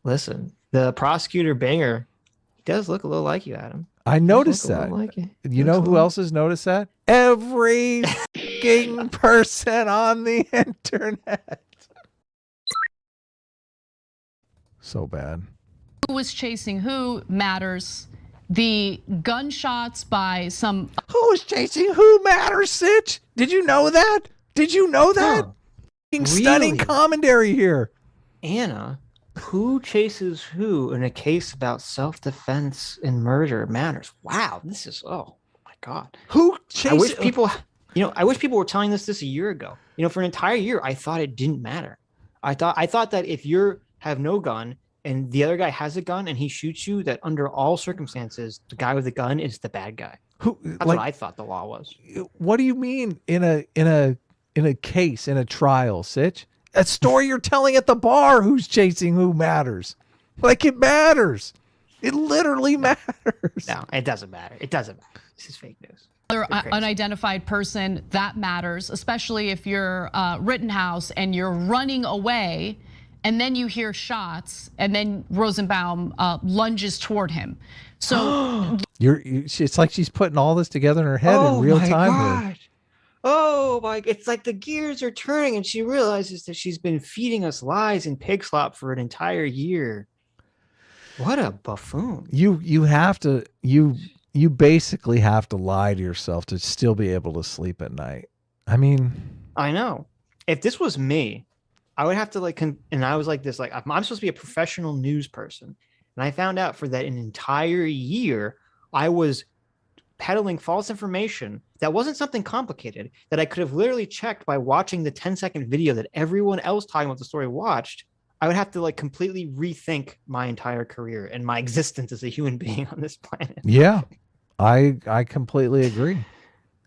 Listen, the prosecutor Banger, he does look a little like you, Adam. I noticed that. Like you. You know who else has noticed that? Every fucking person on the internet. So bad. Who was chasing who matters. The gunshots by some... Who was chasing who matters, Sitch? Did you know that? Did you know that? Really? Stunning commentary here. Anna, who chases who in a case about self-defense and murder matters? Wow, this is, oh my God. Who chases... I wish people were telling this a year ago. For an entire year, I thought it didn't matter. I thought that if you have no gun and the other guy has a gun and he shoots you, that under all circumstances, the guy with the gun is the bad guy. That's what I thought the law was. What do you mean in a case, in a trial, Sitch? A story you're telling at the bar, who's chasing who matters. Like, it matters. It literally matters. No, it doesn't matter. It doesn't matter. This is fake news. Unidentified person, that matters, especially if you're Rittenhouse and you're running away and then you hear shots and then Rosenbaum lunges toward him. So it's like she's putting all this together in her head in real time. Here. Oh my, it's like the gears are turning and she realizes that she's been feeding us lies and pig slop for an entire year. What a buffoon. You basically have to lie to yourself to still be able to sleep at night. I mean, I know. If this was me, I would have to and I was like this, like, I'm supposed to be a professional news person. And I found out for that an entire year, I was peddling false information that wasn't something complicated, that I could have literally checked by watching the 10-second video that everyone else talking about the story watched. I would have to completely rethink my entire career and my existence as a human being on this planet. Yeah, I completely agree.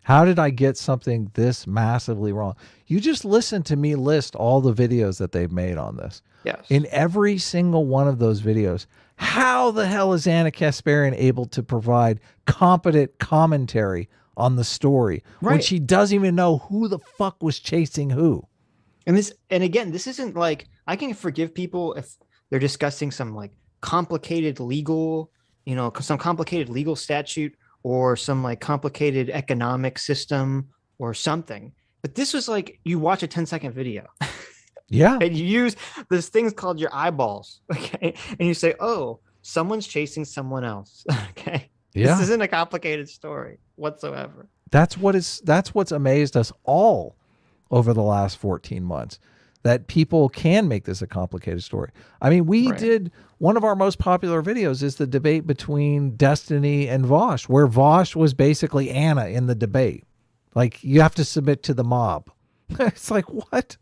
How did I get something this massively wrong? You just listen to me list all the videos that they've made on this. Yes. In every single one of those videos, how the hell is Anna Kasparian able to provide competent commentary on the story when she doesn't even know who the fuck was chasing who? And again, this isn't like, I can forgive people if they're discussing some complicated legal, some complicated legal statute or some complicated economic system or something. But this was you watch a 10-second video. Yeah. And you use this thing's called your eyeballs. Okay. And you say, oh, someone's chasing someone else. Okay. Yeah. This isn't a complicated story whatsoever. That's what's amazed us all over the last 14 months, that people can make this a complicated story. I mean, we did one of our most popular videos is the debate between Destiny and Vosh, where Vosh was basically Anna in the debate. Like, you have to submit to the mob. It's like, what?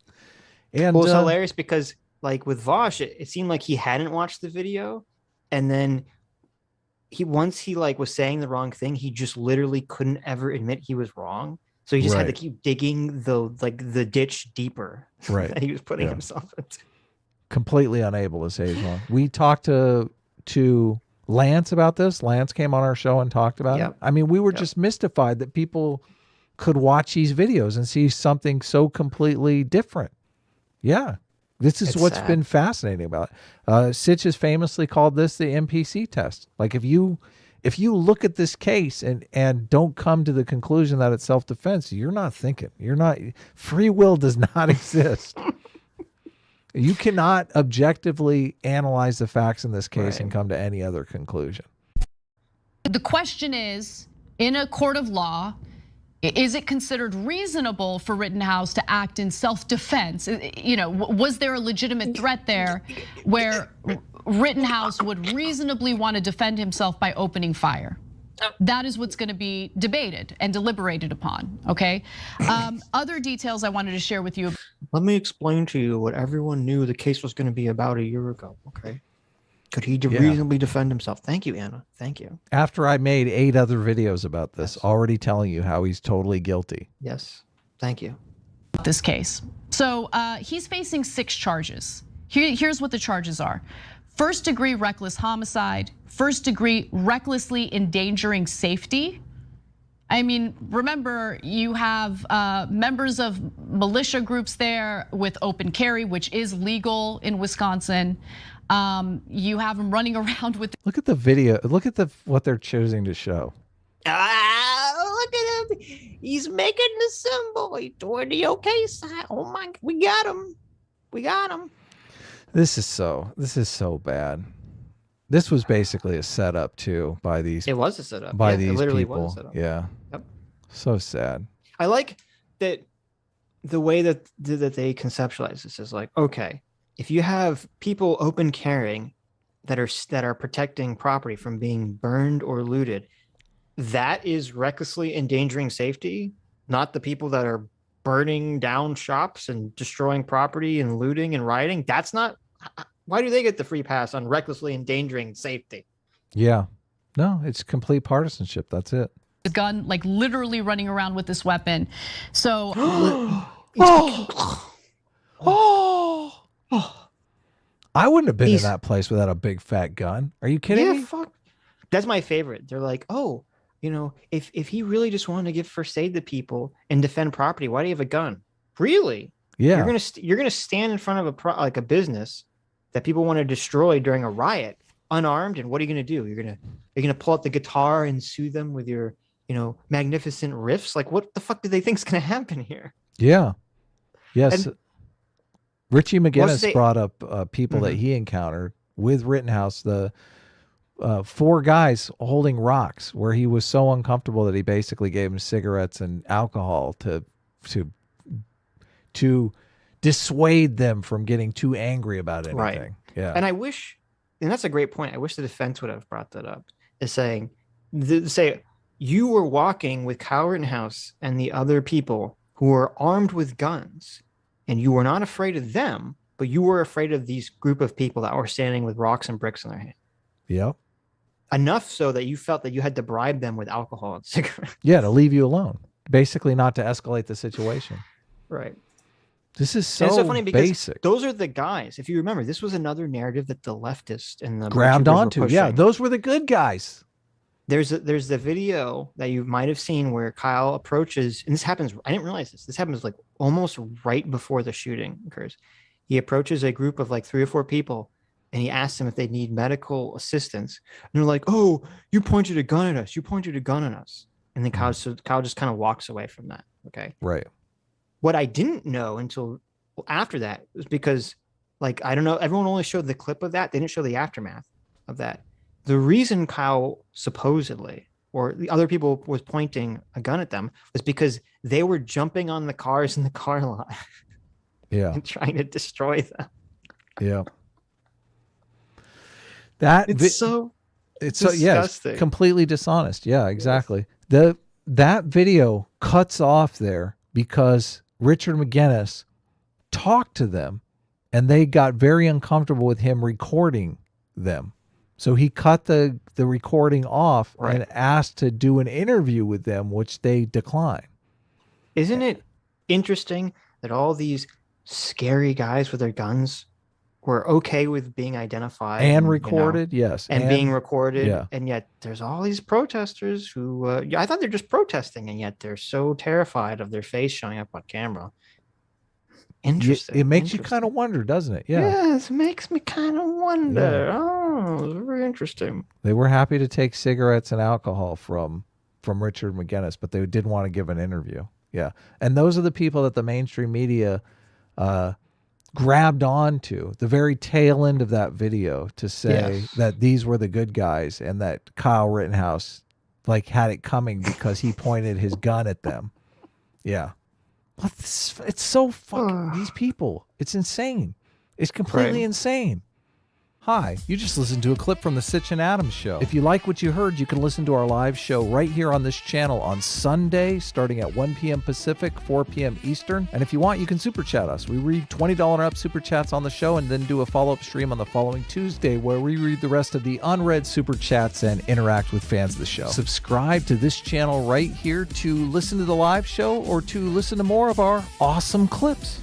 And well, it's hilarious because with Vosh, it seemed like he hadn't watched the video. And then once he was saying the wrong thing, he just literally couldn't ever admit he was wrong. So he just had to keep digging the ditch deeper that he was putting himself into. Completely unable to say he's wrong. We talked to Lance about this. Lance came on our show and talked about it. I mean, we were just mystified that people could watch these videos and see something so completely different. Yeah. This is what's been fascinating about it. Sitch has famously called this the NPC test. Like, if you look at this case and don't come to the conclusion that it's self-defense, you're not thinking. Free will does not exist. You cannot objectively analyze the facts in this case and come to any other conclusion. The question is, in a court of law, is it considered reasonable for Rittenhouse to act in self-defense? Was there a legitimate threat there where Rittenhouse would reasonably want to defend himself by opening fire? That is what's going to be debated and deliberated upon, okay? Other details I wanted to share with you. Let me explain to you what everyone knew the case was going to be about a year ago, okay? Could he reasonably defend himself? Thank you, Anna. Thank you. After I made 8 other videos about this, already telling you how he's totally guilty. Yes. Thank you. This case. So he's facing 6 charges. Here's what the charges are. First-degree reckless homicide, first-degree recklessly endangering safety. I mean, remember, you have members of militia groups there with open carry, which is legal in Wisconsin. You have him running around with. Look at the video. Look at what they're choosing to show. Look at him. He's making the symbol. He's doing the okay sign. Oh my, we got him. We got him. This is so bad. This was basically a setup too by these. It was a setup. By these it literally people. was a setup. Yeah. Yep. So sad. I like that the way that they conceptualize this is like, okay, if you have people open carrying that are protecting property from being burned or looted, that is recklessly endangering safety, not the people that are burning down shops and destroying property and looting and rioting. That's not. Why do they get the free pass on recklessly endangering safety? Yeah. No, it's complete partisanship. That's it. The gun, like literally running around with this weapon. So. I wouldn't have been in that place without a big fat gun. Are you kidding me? Fuck. That's my favorite. They're like, oh, you know, if he really just wanted to give first aid to people and defend property, why do you have a gun? Really? Yeah. You're gonna stand in front of a business that people want to destroy during a riot, unarmed, and what are you gonna do? You're gonna pull out the guitar and soothe them with your, you know, magnificent riffs? Like, what the fuck do they think's gonna happen here? Yeah. Yes. And Richie McGinnis brought up people that he encountered with Rittenhouse, the 4 guys holding rocks, where he was so uncomfortable that he basically gave them cigarettes and alcohol to dissuade them from getting too angry about anything. Right. Yeah. And I wish, and that's a great point. I wish the defense would have brought that up, is saying, say you were walking with Kyle Rittenhouse and the other people who were armed with guns, and you were not afraid of them, but you were afraid of these group of people that were standing with rocks and bricks in their hand. Yep. Enough so that you felt that you had to bribe them with alcohol and cigarettes. Yeah, to leave you alone. Basically not to escalate the situation. Right. This is so funny because basic. Those are the guys. If you remember, this was another narrative that the leftists and the grabbed onto. Yeah, those were the good guys. There's the video that you might have seen where Kyle approaches, and this happens. I didn't realize this. This happens like almost right before the shooting occurs. He approaches a group of like 3 or 4 people, and he asks them if they need medical assistance. And they're like, "Oh, you pointed a gun at us. You pointed a gun at us." And then Kyle just kind of walks away from that. Okay. Right. What I didn't know until after that was because, like, I don't know, everyone only showed the clip of that. They didn't show the aftermath of that. The reason Kyle supposedly, or the other people was pointing a gun at them, was because they were jumping on the cars in the car lot. Yeah. And trying to destroy them. Yeah. It's so yeah, completely dishonest. Yeah, exactly. Yes. That video cuts off there because Richard McGinnis talked to them and they got very uncomfortable with him recording them. So he cut the recording off and asked to do an interview with them, which they declined. Isn't it interesting that all these scary guys with their guns were okay with being identified and recorded? You know, yes. And being recorded. Yeah. And yet there's all these protesters who, I thought they're just protesting, and yet they're so terrified of their face showing up on camera. Interesting. It makes you kind of wonder, doesn't it? Yeah. Yes, it makes me kind of wonder. Yeah. Oh, it's very interesting. They were happy to take cigarettes and alcohol from Richard McGinnis, but they didn't want to give an interview. Yeah. And those are the people that the mainstream media grabbed onto, the very tail end of that video, to say that these were the good guys and that Kyle Rittenhouse like had it coming because he pointed his gun at them. Yeah. It's so fucking these people. It's insane. It's completely insane. Hi, you just listened to a clip from the Sitch and Adams show. If you like what you heard, you can listen to our live show right here on this channel on Sunday, starting at 1 p.m. Pacific, 4 p.m. Eastern. And if you want, you can super chat us. We read $20 and up super chats on the show and then do a follow-up stream on the following Tuesday where we read the rest of the unread super chats and interact with fans of the show. Subscribe to this channel right here to listen to the live show or to listen to more of our awesome clips.